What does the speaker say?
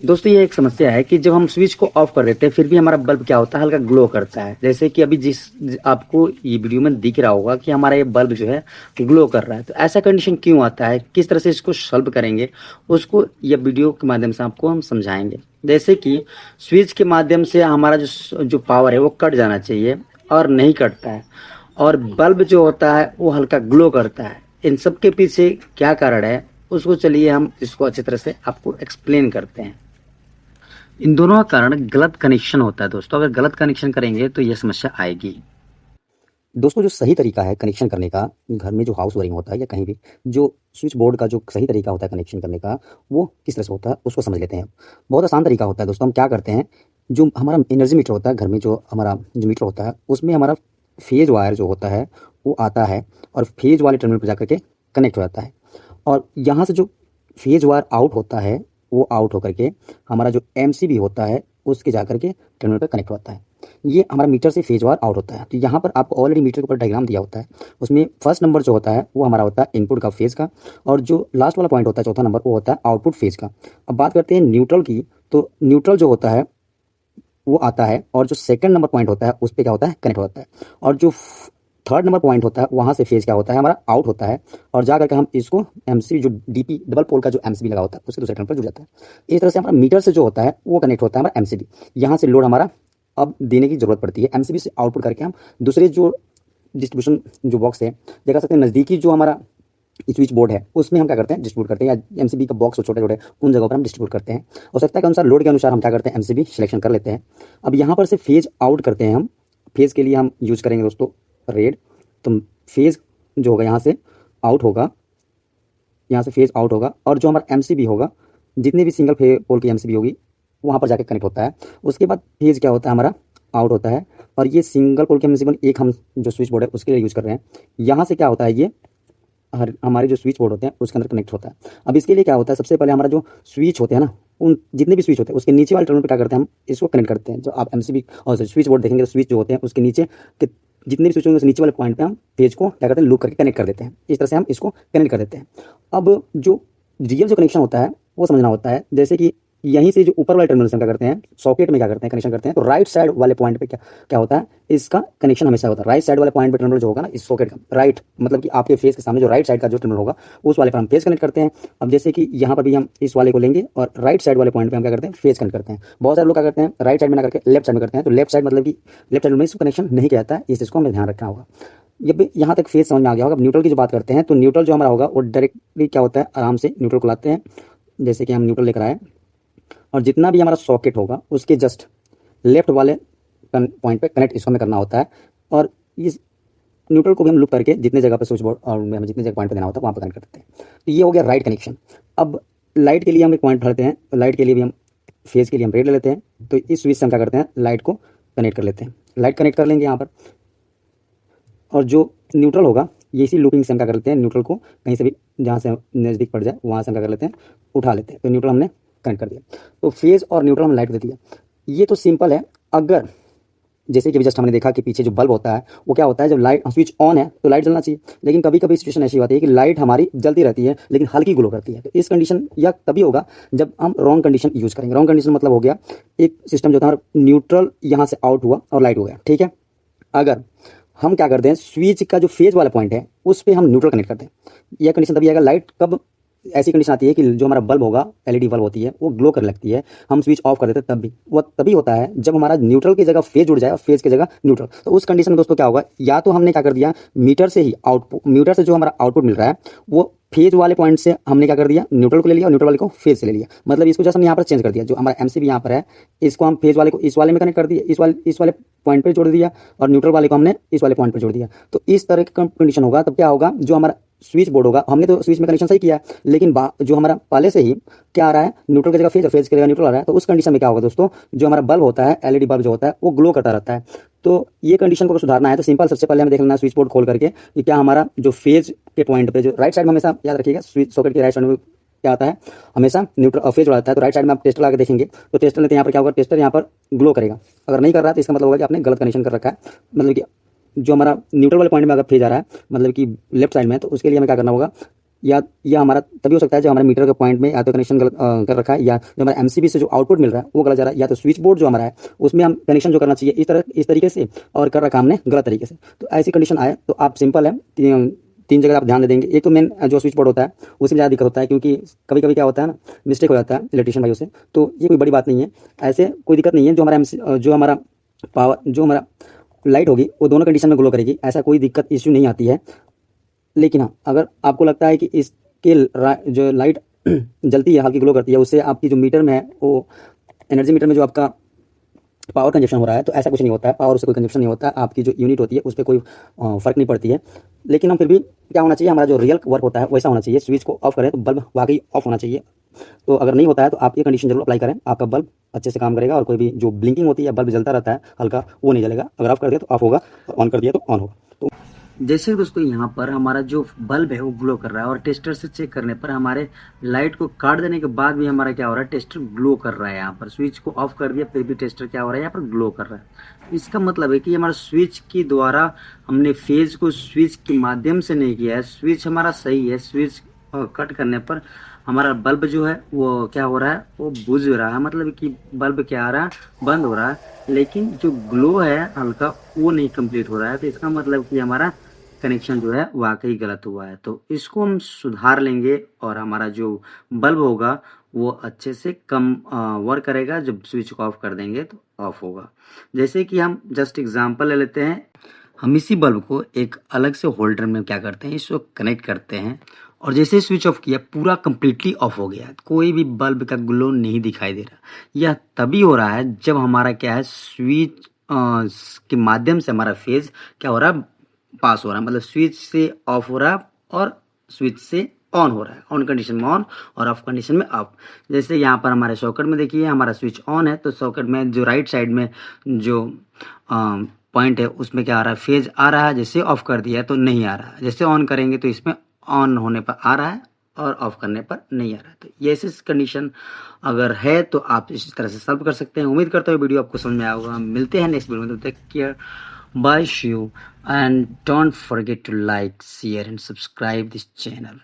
दोस्तों ये एक समस्या है कि जब हम स्विच को ऑफ कर देते हैं फिर भी हमारा बल्ब क्या होता है, हल्का ग्लो करता है। जैसे कि अभी आपको ये वीडियो में दिख रहा होगा कि हमारा ये बल्ब जो है ग्लो कर रहा है। तो ऐसा कंडीशन क्यों आता है, किस तरह से इसको सॉल्व करेंगे, उसको ये वीडियो के माध्यम से आपको हम समझाएंगे। जैसे कि स्विच के माध्यम से हमारा जो जो पावर है वो कट जाना चाहिए और नहीं कटता है, और बल्ब जो होता है वो हल्का ग्लो करता है। इन सब के पीछे क्या कारण है उसको चलिए हम इसको अच्छी तरह से आपको एक्सप्लेन करते हैं। इन दोनों का कारण गलत कनेक्शन होता है दोस्तों। अगर गलत कनेक्शन करेंगे तो ये समस्या आएगी। दोस्तों जो सही तरीका है कनेक्शन करने का, घर में जो हाउस वायरिंग होता है या कहीं भी, जो स्विच बोर्ड का जो सही तरीका होता है कनेक्शन करने का, वो किस तरह से होता है उसको समझ लेते हैं। बहुत आसान तरीका होता है दोस्तों। हम क्या करते हैं, जो हमारा एनर्जी मीटर होता है घर में, जो हमारा जो मीटर होता है उसमें हमारा फेज वायर जो होता है वो आता है और फेज वाले टर्मिनल पर जाकर के कनेक्ट हो जाता है। और यहाँ से जो फेज वायर आउट होता है वो आउट होकर के हमारा जो एमसीबी होता है उसके जाकर के टर्मिनल पर कनेक्ट होता है। ये हमारा मीटर से फेज वार आउट होता है। तो यहाँ पर आपको ऑलरेडी मीटर के ऊपर डायग्राम दिया होता है। उसमें फर्स्ट नंबर जो होता है वो हमारा होता है इनपुट का फेज का, और जो लास्ट वाला पॉइंट होता है चौथा नंबर वो होता है आउटपुट फेज का। अब बात करते हैं न्यूट्रल की, तो न्यूट्रल जो होता है वो आता है और जो सेकंड नंबर पॉइंट होता है उस पर क्या होता है, कनेक्ट होता है। और जो थर्ड नंबर पॉइंट होता है वहाँ से फेज क्या होता है, हमारा आउट होता है, और जा करके हम इसको एमसीबी जो डीपी डबल पोल का जो एमसीबी लगा होता है उसके दूसरे टर्न पर जुड़ जाता है। इस तरह से हमारा मीटर से जो होता है वो कनेक्ट होता है हमारा एमसीबी। यहाँ से लोड हमारा अब देने की जरूरत पड़ती है। एमसीबी से आउटपुट करके हम दूसरे जो डिस्ट्रीब्यूशन जो बॉक्स है, देखा सकते हैं नज़दीकी जो हमारा स्विच बोर्ड है उसमें हम क्या करते हैं, डिस्ट्रीब्यूट करते हैं, या एमसीबी का बॉक्स छोटे छोटे उन जगहों पर हम डिस्ट्रीब्यूट करते हैं। आवश्यकता के अनुसार लोड के अनुसार हम क्या करते हैं, एमसीबी सिलेक्शन कर लेते हैं। अब यहाँ पर से फेज आउट करते हैं हम। फेज के लिए हम यूज करेंगे दोस्तों रेड। तो फेज जो होगा यहाँ से आउट होगा, यहाँ से फेज आउट होगा, और जो हमारा एमसीबी होगा, जितनी भी सिंगल पोल की एमसीबी होगी वहाँ पर जाके कनेक्ट होता है। उसके बाद फेज क्या होता है, हमारा आउट होता है, और ये सिंगल पोल की एमसीबी एक हम जो स्विच बोर्ड है उसके लिए यूज़ कर रहे हैं। यहाँ से क्या होता है, ये हमारे जो स्विच बोर्ड होते हैं उसके अंदर कनेक्ट होता है। अब इसके लिए क्या होता है, सबसे पहले हमारा जो स्विच होते हैं ना, उन जितने भी स्विच होते हैं उसके नीचे वाले टर्मिनल पे क्या करते हैं, हम इसको कनेक्ट करते हैं। जो आप एमसीबी और स्विच बोर्ड देखेंगे तो स्विच जो होते हैं उसके नीचे के जितने भी स्विच होंगे उस नीचे वाले पॉइंट पे हम पेज को क्या करते हैं, लूप करके कनेक्ट कर देते हैं। इस तरह से हम इसको कनेक्ट कर देते हैं। अब जो रियल जो कनेक्शन होता है वो समझना होता है। जैसे कि यहीं से जो ऊपर वाले टर्मिनल से क्या करते हैं, सॉकेट में क्या करते हैं, कनेक्शन करते हैं, तो राइट साइड वाले पॉइंट पे क्या क्या होता है, इसका कनेक्शन हमेशा होता है। राइट साइड वाले पॉइंट पे टर्मिनल जो होगा ना इस सॉकेट का, राइट मतलब कि आपके फेस के सामने जो राइट साइड का जो टर्मिनल होगा उस वाले पर हम फेस कनेक्ट करते हैं। अब जैसे कि यहाँ पर भी हम इस वाले को लेंगे और राइट साइड वाले पॉइंट पे हम क्या करते हैं, फेस कनेक्ट करते हैं। बहुत सारे लोग क्या करते हैं, राइट साइड में ना करके लेफ्ट साइड में करते हैं। तो लेफ्ट साइड मतलब कि लेफ्ट साइड में इसको कनेक्शन नहीं किया जाता है, इस चीज़ को हमें ध्यान रखना होगा। ये यहाँ तक फेस समझ में आ गया होगा। अब न्यूट्रल की जो बात करते हैं, तो न्यूट्रल जो हमारा होगा वो डायरेक्टली क्या होता है, आराम से न्यूट्रल को लाते हैं। जैसे कि हम न्यूट्रल लेकर आए, और जितना भी हमारा सॉकेट होगा उसके जस्ट लेफ्ट वाले पॉइंट पे कनेक्ट इसको हमें करना होता है। और इस न्यूट्रल को भी हम लूप करके जितने जगह पे स्विच बोर्ड और हमें जितने जगह पॉइंट पे देना होता है वहाँ पर कनेक्ट कर देते हैं। तो ये हो गया राइट कनेक्शन। अब लाइट के लिए हम एक पॉइंट उठाते हैं, तो लाइट के लिए भी हम फेज के लिए हम रेड ले लेते हैं। तो इस स्विच से हम क्या करते हैं, लाइट को कनेक्ट कर लेते हैं। लाइट कनेक्ट कर लेंगे यहाँ पर, और जो न्यूट्रल होगा ये इसी लूपिंग से हम क्या कर लेते हैं, न्यूट्रल को कहीं से भी जहाँ से नज़दीक पड़ जाए वहाँ से हम क्या कर लेते हैं, उठा लेते हैं। तो न्यूट्रल हमने कनेक्ट कर दिया। तो फेज और न्यूट्रल हम लाइट दे दिया। ये तो सिंपल है। अगर जैसे कि अभी जस्ट हमने देखा कि पीछे जो बल्ब होता है वो क्या होता है, जब लाइट स्विच ऑन है तो लाइट जलना चाहिए, लेकिन कभी कभी सिचुएशन ऐसी होती है कि लाइट हमारी जलती रहती है लेकिन हल्की ग्लो करती है। तो इस कंडीशन या तभी होगा जब हम रॉन्ग कंडीशन यूज करेंगे। रॉन्ग कंडीशन मतलब हो गया एक सिस्टम जो था न्यूट्रल यहाँ से आउट हुआ और लाइट हो गया, ठीक है। अगर हम क्या करते हैं, स्विच का जो फेज वाला पॉइंट है उस पर हम न्यूट्रल कनेक्ट करते हैं। यह कंडीशन तभी आएगा। लाइट कब ऐसी कंडीशन आती है कि जो हमारा बल्ब होगा, एलईडी बल्ब होती है, वो ग्लो करने लगती है, हम स्विच ऑफ कर देते हैं, तब भी वो तभी होता है जब हमारा न्यूट्रल की जगह फेज जुड़ जाए और फेज की जगह न्यूट्रल। तो उस कंडीशन में दोस्तों क्या होगा, या तो हमने क्या कर दिया, मीटर से ही आउटपुट, मीटर से जो हमारा आउटपुट मिल रहा है वो फेज वाले पॉइंट से हमने क्या कर दिया, न्यूट्रल को ले लिया और न्यूट्रल वाले को फेज से ले लिया। मतलब इसको जैसे हमने यहाँ पर चेंज कर दिया, जो हमारा एमसीबी यहाँ पर है इसको हम फेज वाले को इस वाले में कनेक्ट कर दिया, इस वाले पॉइंट पे जोड़ दिया, और न्यूट्रल वाले को हमने इस वाले पॉइंट पे जोड़ दिया। तो इस तरह का कंडीशन होगा। तब क्या होगा, जो हमारा स्विच बोर्ड होगा, हमने तो स्विच में कनेक्शन सही किया है, लेकिन जो हमारा पहले से ही क्या आ रहा है, न्यूट्रल की जगह फेज और फेज की जगह न्यूट्रल आ रहा है। तो उस कंडीशन में क्या होगा दोस्तों, जो हमारा बल्ब होता है, एलईडी बल्ब जो होता है वो ग्लो करता रहता है। तो ये कंडीशन को सुधारना है तो सिंपल, सबसे पहले हमें देख लेना है स्विच बोर्ड खोल करके कि क्या हमारा जो फेज के पॉइंट पे, जो राइट साइड में हमेशा याद रखिएगा, स्विच सॉकेट के राइट साइड में क्या आता है, हमेशा न्यूट्रल फेज आता है। तो राइट साइड में आप टेस्टर लगा के देखेंगे, तो टेस्टर लेते हैं, यहाँ पर क्या होगा, टेस्टर यहाँ पर ग्लो करेगा। अगर नहीं कर रहा है तो इसका मतलब होगा कि आपने गलत कनेक्शन कर रखा है। मतलब कि जो हमारा न्यूट्रल वाले पॉइंट में अगर फेज आ रहा है, मतलब कि लेफ्ट साइड में, तो उसके लिए हमें क्या करना होगा, या हमारा तभी हो सकता है जब हमारे मीटर के पॉइंट में या तो कनेक्शन गलत कर रखा है, या जो हमारा एमसीबी से जो आउटपुट मिल रहा है वो गलत जा रहा है, या तो स्विच बोर्ड जो हमारा है उसमें हम कनेक्शन जो करना चाहिए इस तरीके से और कर रखा हमने गलत तरीके से। तो ऐसी कंडीशन आए तो आप सिंपल है, तीन जगह आप ध्यान दे देंगे। एक तो मेन जो स्विच बोर्ड होता है उसमें ज़्यादा दिक्कत होता है, क्योंकि कभी कभी क्या होता है ना, मिस्टेक हो जाता है इलेक्ट्रिशियन भाइयों से। तो ये कोई बड़ी बात नहीं है, ऐसे कोई दिक्कत नहीं है। जो हमारा पावर, जो हमारा लाइट होगी वो दोनों कंडीशन में ग्लो करेगी, ऐसा कोई दिक्कत इश्यू नहीं आती है। लेकिन हाँ, अगर आपको लगता है कि इसके जो लाइट जलती है, हल्की ग्लो करती है, उससे आपकी जो मीटर में है वो एनर्जी मीटर में जो आपका पावर कंजप्शन हो रहा है, तो ऐसा कुछ नहीं होता है। पावर से कोई कंजप्शन नहीं होता है, आपकी जो यूनिट होती है उस पर कोई फर्क नहीं पड़ती है। लेकिन हम फिर भी क्या होना चाहिए, हमारा जो रियल वर्क होता है वैसा होना चाहिए। स्विच को ऑफ करें तो बल्ब वाकई ऑफ होना चाहिए। तो अगर नहीं होता है तो आप ये कंडीशन जरूर अप्लाई करें, आपका बल्ब अच्छे से काम करेगा और कोई भी जो ब्लिंकिंग होती है, बल्ब जलता रहता है हल्का, वो नहीं जलेगा। अगर ऑफ कर दिया तो ऑफ होगा, और ऑन कर दिया तो ऑन होगा। तो जैसे दोस्तों यहाँ पर हमारा जो बल्ब है वो ग्लो कर रहा है, और टेस्टर से चेक करने पर हमारे लाइट को काट देने के बाद भी हमारा क्या हो रहा है, टेस्टर ग्लो कर रहा है। यहाँ पर स्विच को ऑफ कर दिया फिर भी टेस्टर क्या हो रहा है, यहाँ पर ग्लो कर रहा है। इसका मतलब है कि हमारा स्विच के द्वारा हमने फेज को स्विच के माध्यम से नहीं किया है। स्विच हमारा सही है, स्विच कट करने पर हमारा बल्ब जो है वो क्या हो रहा है, वो बुझ रहा है, मतलब कि बल्ब क्या आ रहा है, बंद हो रहा है, लेकिन जो ग्लो है हल्का वो नहीं कंप्लीट हो रहा है। तो इसका मतलब कि हमारा कनेक्शन जो है वाकई गलत हुआ है। तो इसको हम सुधार लेंगे और हमारा जो बल्ब होगा वो अच्छे से कम वर्क करेगा। जब स्विच को ऑफ कर देंगे तो ऑफ होगा। जैसे कि हम जस्ट एग्जांपल ले लेते हैं, हम इसी बल्ब को एक अलग से होल्डर में क्या करते हैं, इसको कनेक्ट करते हैं, और जैसे स्विच ऑफ किया पूरा कंप्लीटली ऑफ हो गया, कोई भी बल्ब का ग्लो नहीं दिखाई दे रहा। यह तभी हो रहा है जब हमारा क्या है, स्विच के माध्यम से हमारा फेज क्या हो रहा है, पास हो रहा है, मतलब स्विच से ऑफ हो रहा है और स्विच से ऑन हो रहा है। ऑन कंडीशन में ऑन और ऑफ कंडीशन में ऑफ। जैसे यहाँ पर हमारे सॉकेट में देखिए हमारा स्विच ऑन है, तो सॉकेट में जो राइट साइड में जो पॉइंट है उसमें क्या आ रहा है, फेज आ रहा है। जैसे ऑफ कर दिया तो नहीं आ रहा है, जैसे ऑन करेंगे तो इसमें ऑन होने पर आ रहा है और ऑफ करने पर नहीं आ रहा है। तो ये ऐसी कंडीशन अगर है तो आप इस तरह से सॉल्व कर सकते हैं। उम्मीद करता हूँ वीडियो आपको समझ में आया होगा। मिलते हैं नेक्स्ट वीडियो में, take care, bye, you, and don't forget to like, share and subscribe this channel.